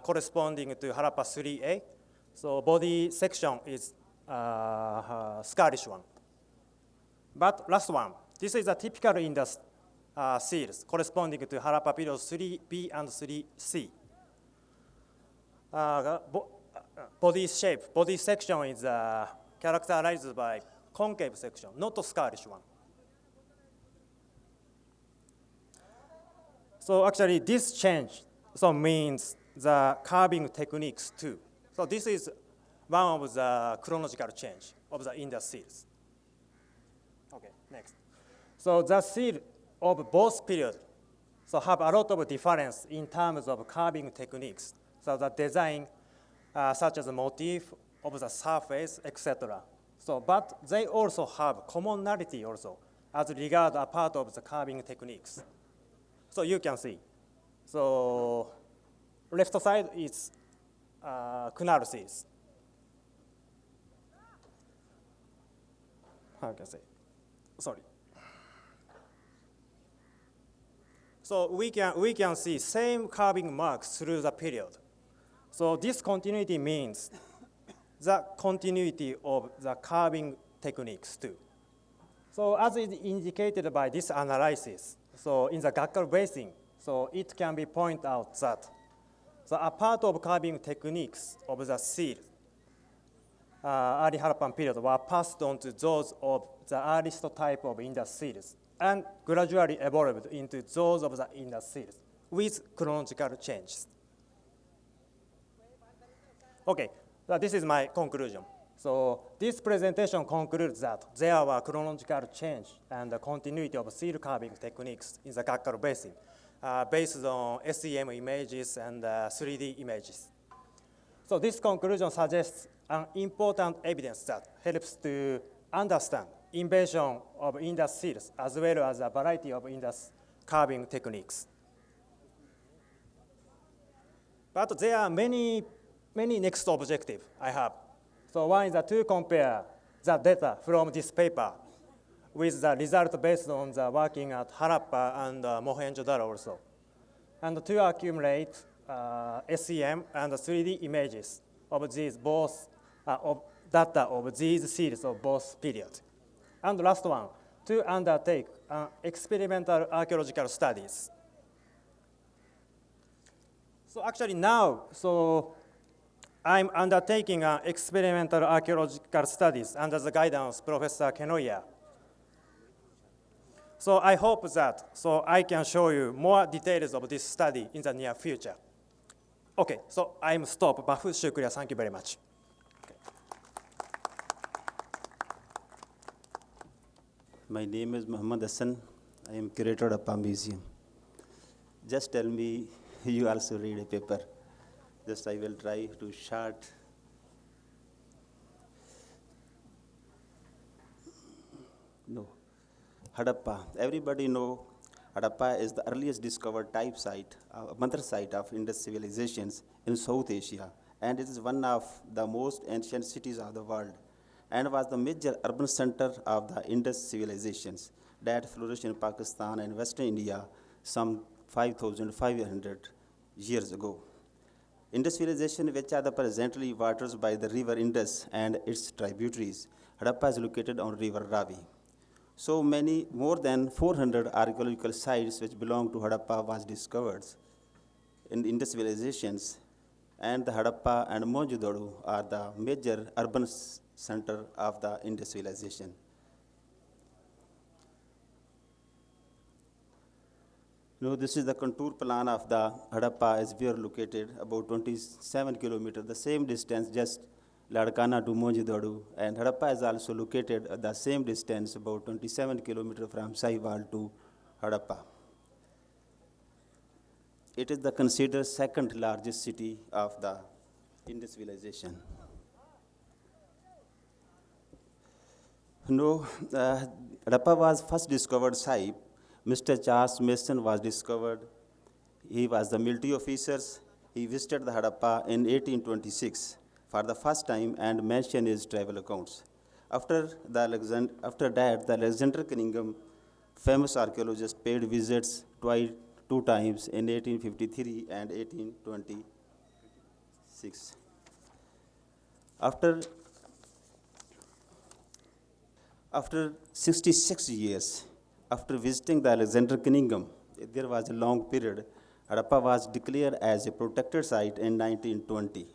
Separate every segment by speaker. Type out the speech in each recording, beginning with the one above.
Speaker 1: corresponding to Harappa 3A. So body section is Scottish one. But last one, this is a typical Indus seals corresponding to Harappa period 3B and 3C. Body shape, body section is characterized by concave section, not a Scottish one. So actually this change means the carving techniques too. So this is one of the chronological change of the Indus seals. Okay, next. So the seal of both periods have a lot of difference in terms of carving techniques. So the design, such as the motif of the surface, etc. So, but they also have commonality also as regard a part of the carving techniques. So you can see. So left side is Kunal seals. How can I say? Sorry. So we can see same carving marks through the period. So this continuity means the continuity of the carving techniques too. So as is indicated by this analysis, so in the Gakkal basin, so it can be pointed out that a part of carving techniques of the seal early Harappan period were passed on to those of the earliest type of Indus seals and gradually evolved into those of the Indus seals with chronological changes. Okay, so this is my conclusion. So this presentation concludes that there were chronological change and the continuity of seal carving techniques in the Gakkal basin based on SEM images and 3D images. So this conclusion suggests an important evidence that helps to understand invasion of Indus seals as well as a variety of Indus carving techniques. But there are many next objectives I have. So one is to compare the data from this paper with the result based on the working at Harappa and Mohenjo-Daro also, and to accumulate SEM and 3D images of these both of data of these series of both periods. And last one, to undertake experimental archaeological studies. So actually now, I'm undertaking experimental archaeological studies under the guidance of Professor Kenoya. So I hope that I can show you more details of this study in the near future. Okay, so I'm stop. Bafu Shukriya, thank you very much.
Speaker 2: My name is Muhammad Hassan. I am curator of Palm Museum. Just tell me, you also read a paper. Just I will try to short. No. Harappa. Everybody know Harappa is the earliest discovered type site, mother site of Indus civilizations in South Asia, and it is one of the most ancient cities of the world, and was the major urban center of the Indus civilizations that flourished in Pakistan and Western India some 5,500 years ago. Indus civilization, which are the presently waters by the river Indus and its tributaries. Harappa is located on river Ravi. So more than 400 archaeological sites which belong to Harappa was discovered in Indus civilizations, and the Harappa and Mohenjo-Daro are the major urban center of the Indus civilization. Now, this is the contour plan of the Harappa as we are located about 27 kilometers, the same distance just Larkana to Mohenjo-Daro, and Harappa is also located at the same distance about 27 kilometers from Sahiwal to Harappa. It is the considered second largest city of the Indus civilization. No, Harappa was first discovered site. Mr. Charles Mason was discovered. He was the military officer. He visited the Harappa in 1826 for the first time and mentioned his travel accounts. After that, the Alexander Cunningham, famous archaeologist, paid visits two times in 1853 and 1820. 6. After, after 66 years, after visiting the Alexander Kingdom, there was a long period. Harappa was declared as a protected site in 1920.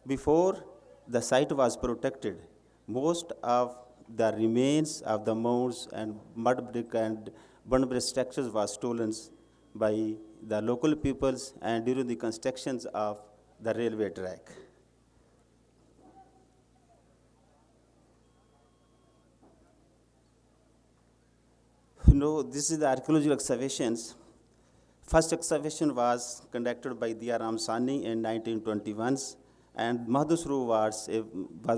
Speaker 2: Before the site was protected, most of the remains of the mounds and mud brick and burned brick structures was stolen by the local peoples and during the constructions of the railway track. This is the archaeological excavations. First excavation was conducted by Dia Ramsani in 1921, and Madhusru was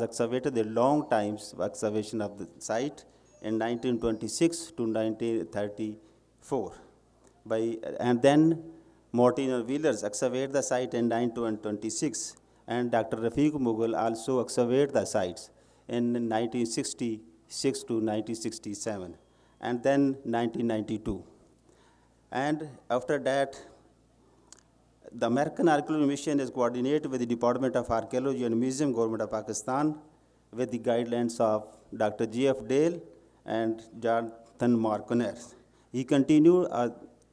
Speaker 2: excavated a long times excavation of the site in 1926 to 1934. And then Morton and Wheelers excavated the site in 1926, and Dr. Rafiq Mughal also excavated the sites in 1966 to 1967, and then 1992. And after that, the American Archaeology Mission is coordinated with the Department of Archaeology and Museum, Government of Pakistan, with the guidelines of Dr. G.F. Dale and Jonathan Marconer. He continued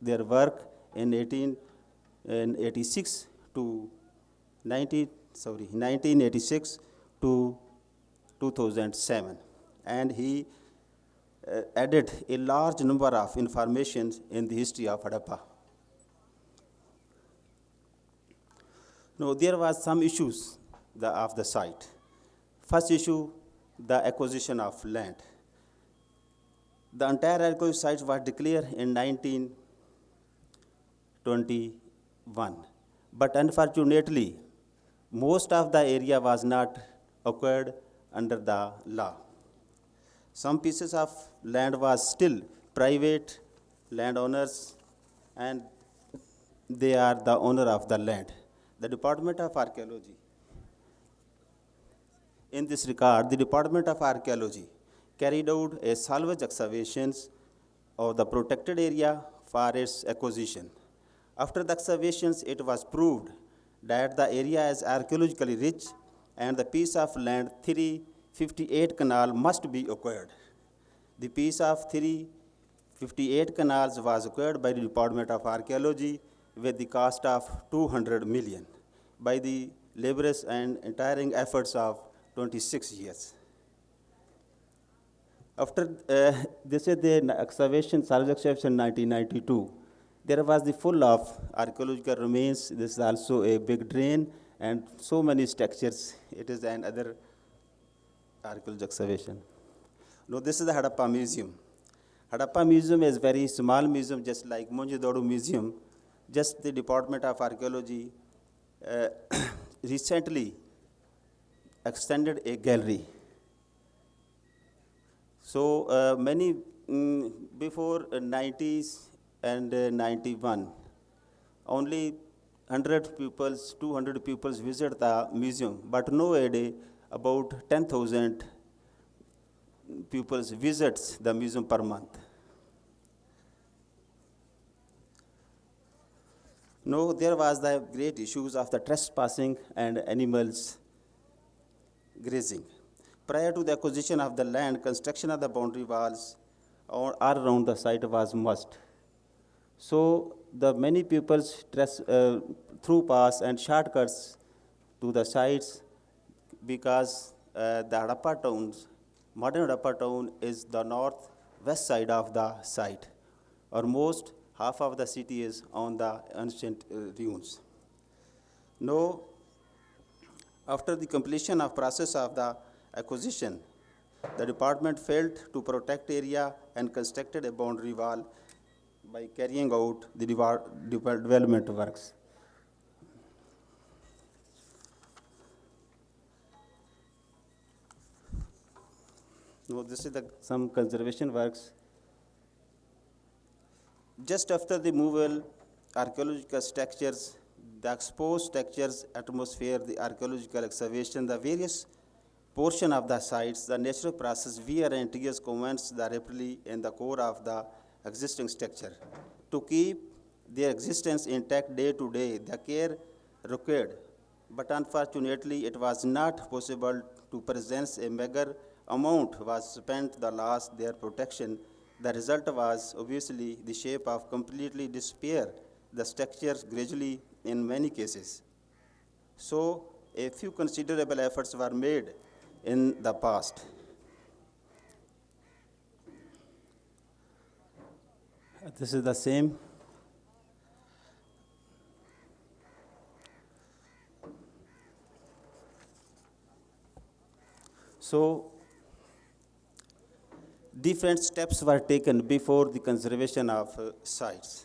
Speaker 2: their work in 1986 to 1986 to 2007, and he added a large number of information in the history of Harappa. Now, there was some issues of the site. First issue, the acquisition of land. The entire archaeological site was declared in 1921, but unfortunately, most of the area was not acquired under the law. Some pieces of land was still private landowners, and they are the owner of the land. The Department of Archaeology, in this regard, the Department of Archaeology carried out a salvage excavations of the protected area for its acquisition. After the excavations, it was proved that the area is archaeologically rich and the piece of land 358 canal must be acquired. The piece of 358 canals was acquired by the Department of Archaeology with the cost of 200 million by the laborious and untiring efforts of 26 years. After this is the excavation, salvage excavation in 1992, there was the full of archaeological remains. This is also a big drain and so many structures. It is another archaeological excavation. Now, this is the Harappa Museum. Harappa Museum is very small museum, just like Mohenjo-daro Museum. Just the Department of Archaeology recently extended a gallery. So before 90s and 91, only 100 pupils, 200 pupils visit the museum, but nowadays about 10,000 pupils visits the museum per month. No, there was the great issues of the trespassing and animals grazing. Prior to the acquisition of the land, construction of the boundary walls all around the site was must. So the many peoples through pass and shortcuts to the sites because the Harappa towns, modern Harappa town is the northwest side of the site. Almost half of the city is on the ancient ruins. Now, after the completion of process of the acquisition, the department failed to protect area and constructed a boundary wall by carrying out the development works. Now, this is some conservation works. Just after the removal, archaeological structures, the exposed structures, atmosphere, the archaeological excavation, the various portion of the sites, the natural process, wear and tears commence the rapidly in the core of the existing structure. To keep their existence intact day to day, the care required but unfortunately it was not possible to present a meager amount was spent the last their protection. The result was obviously the shape of completely disappear, the structures gradually in many cases. So a few considerable efforts were made in the past. This is the same. So different steps were taken before the conservation of sites.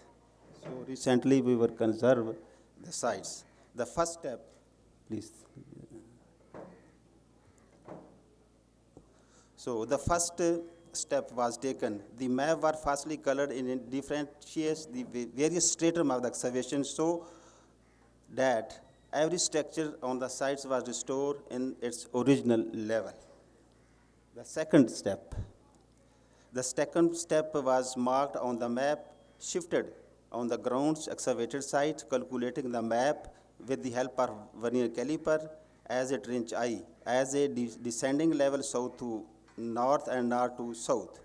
Speaker 2: So recently we were conserve the sites. The first step, please. So the first step was taken. The map were firstly colored in different shades, the various stratum of the excavation, so that every structure on the sites was restored in its original level. The second step. The second step was marked on the map, shifted on the ground's excavated site, calculating the map with the help of vernier caliper as a trench eye, as a descending level south to north and north to south.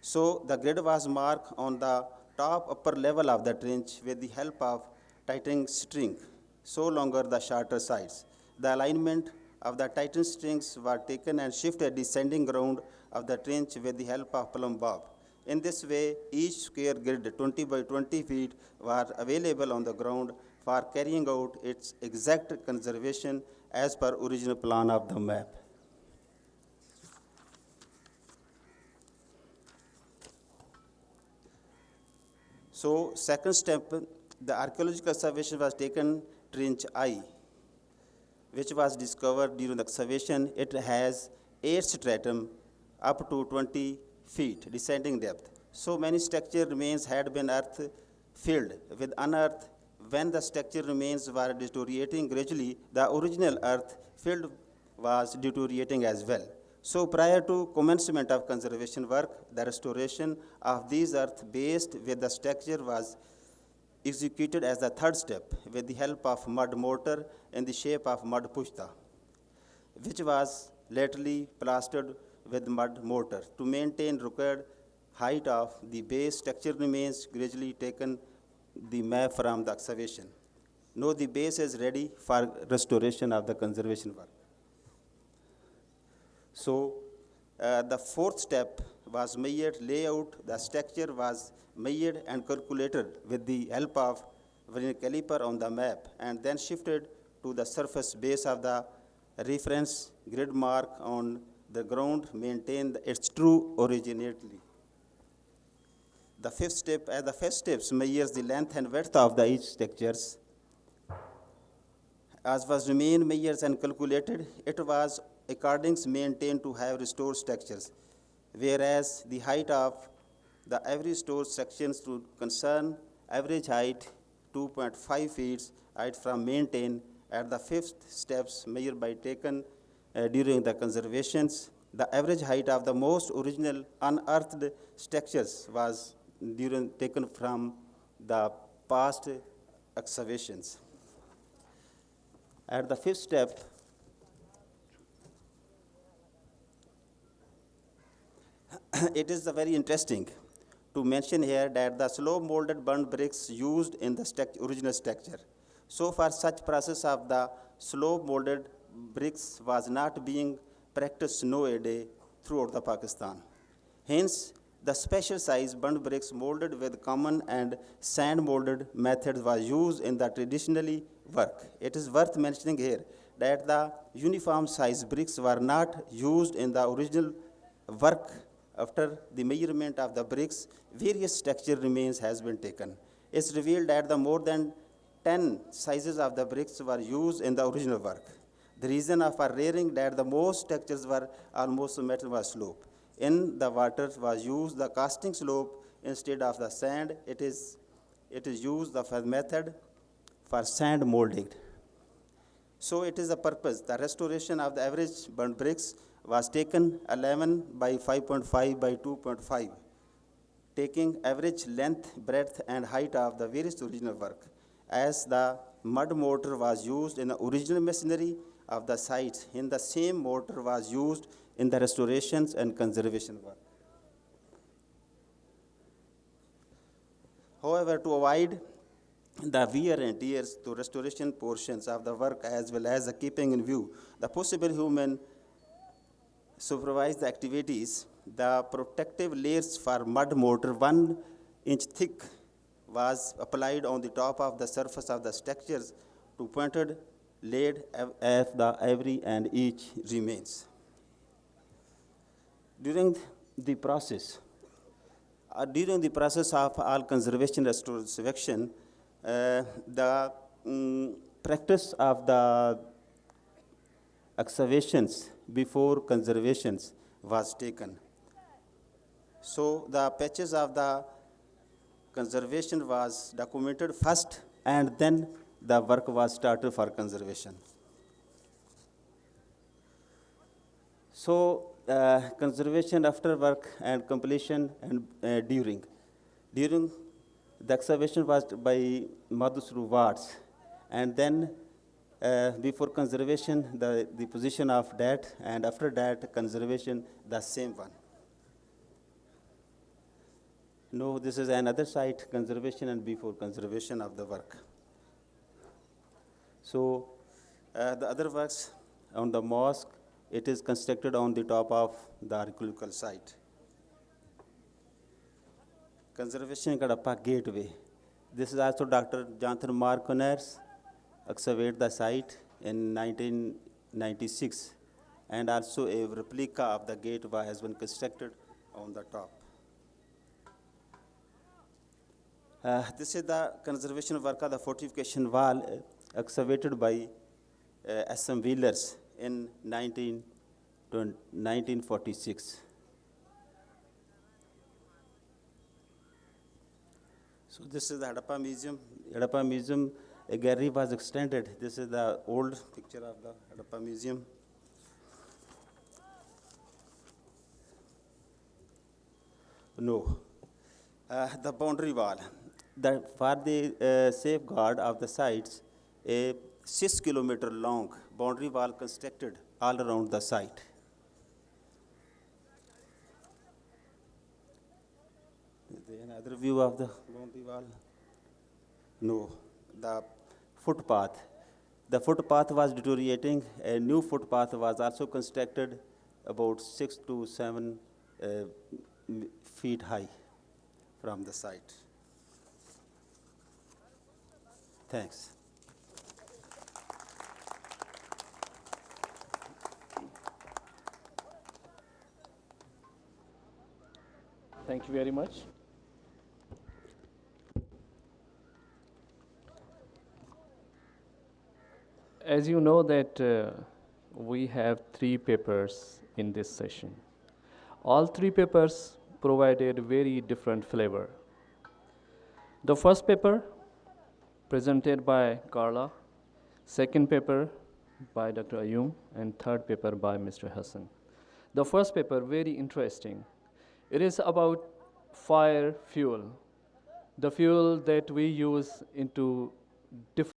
Speaker 2: So the grid was marked on the top upper level of the trench with the help of tightening string, so longer the shorter sides. The alignment of the tightened strings were taken and shifted descending ground of the trench with the help of plumb bob. In this way, each square grid 20 by 20 feet were available on the ground for carrying out its exact conservation as per original plan of the map. So second step, the archaeological excavation was taken trench I, which was discovered during the excavation. It has 8 stratum up to 20 feet descending depth. So many structure remains had been earth filled with unearthed. When the structure remains were deteriorating gradually, the original earth filled was deteriorating as well. So prior to commencement of conservation work, the restoration of these earth based with the structure was executed as the third step with the help of mud mortar in the shape of mud pushta, which was latterly plastered with mud mortar. To maintain required height of the base, structure remains gradually taken the map from the excavation. Now the base is ready for restoration of the conservation work. So the fourth step was measured layout. The structure was measured and calculated with the help of vernier caliper on the map and then shifted to the surface base of the reference grid mark on the ground, maintain its true originality. The fifth step, as the first steps measures the length and width of the each structures. As was remain measured and calculated, it was accordingly maintained to have restored structures, whereas the height of the every restored sections to concern average height 2.5 feet height from maintained at the fifth steps measured by taken during the conservations. The average height of the most original unearthed structures was taken from the past excavations. At the fifth step, it is very interesting to mention here that the slow molded burnt bricks used in the original structure. So far, such process of the slow molded bricks was not being practiced nowadays throughout the Pakistan. Hence, the special size burnt bricks molded with common and sand molded methods was used in the traditionally work. It is worth mentioning here that the uniform size bricks were not used in the original work. After the measurement of the bricks, various structure remains has been taken. It's revealed that the more than 10 sizes of the bricks were used in the original work. The reason of our rearing that the most structures were almost metal was slope. In the water was used the casting slope instead of the sand. It is used the method for sand molding. So it is the purpose. The restoration of the average burnt bricks was taken 11 by 5.5 by 2.5, taking average length, breadth, and height of the various original work. As the mud mortar was used in the original masonry of the sites. In the same mortar was used in the restorations and conservation work. However, to avoid the wear and tears to restoration portions of the work as well as the keeping in view the possible human supervised activities, the protective layers for mud mortar 1 inch thick was applied on the top of the surface of the structures to pointed laid as the every and each remains. During the process of all conservation restoration, the practice of the excavations before conservations was taken. So the patches of the conservation was documented first and then the work was started for conservation. So conservation after work and completion and during. During the excavation was by Madhusru wards and then before conservation the position of that and after that conservation the same one. No, this is another site, conservation and before conservation of the work. So the other works on the mosque, it is constructed on the top of the archaeological site. Conservation Kadapa Gateway. This is also Dr. Jonathan Marconers excavated the site in 1996 and also a replica of the gateway has been constructed on the top. This is the conservation work of the fortification wall excavated by S.M. Wheelers in 1946. So this is the Hadappa Museum. Hadappa Museum, a gallery was extended. This is the old picture of the Hadappa Museum. No. The boundary wall. For the safeguard of the sites, a 6-kilometer long boundary wall constructed all around the site. Is there another view of the boundary wall? No. The footpath. The footpath was deteriorating. A new footpath was also constructed about 6 to 7 feet high from the site. Thanks.
Speaker 3: Thank you very much. As you know that we have 3 papers in this session. All 3 papers provided very different flavor. The first paper presented by Carla, second paper by Dr. Ayum, and third paper by Mr. Hassan. The first paper, very interesting. It is about fire fuel, the fuel that we use into different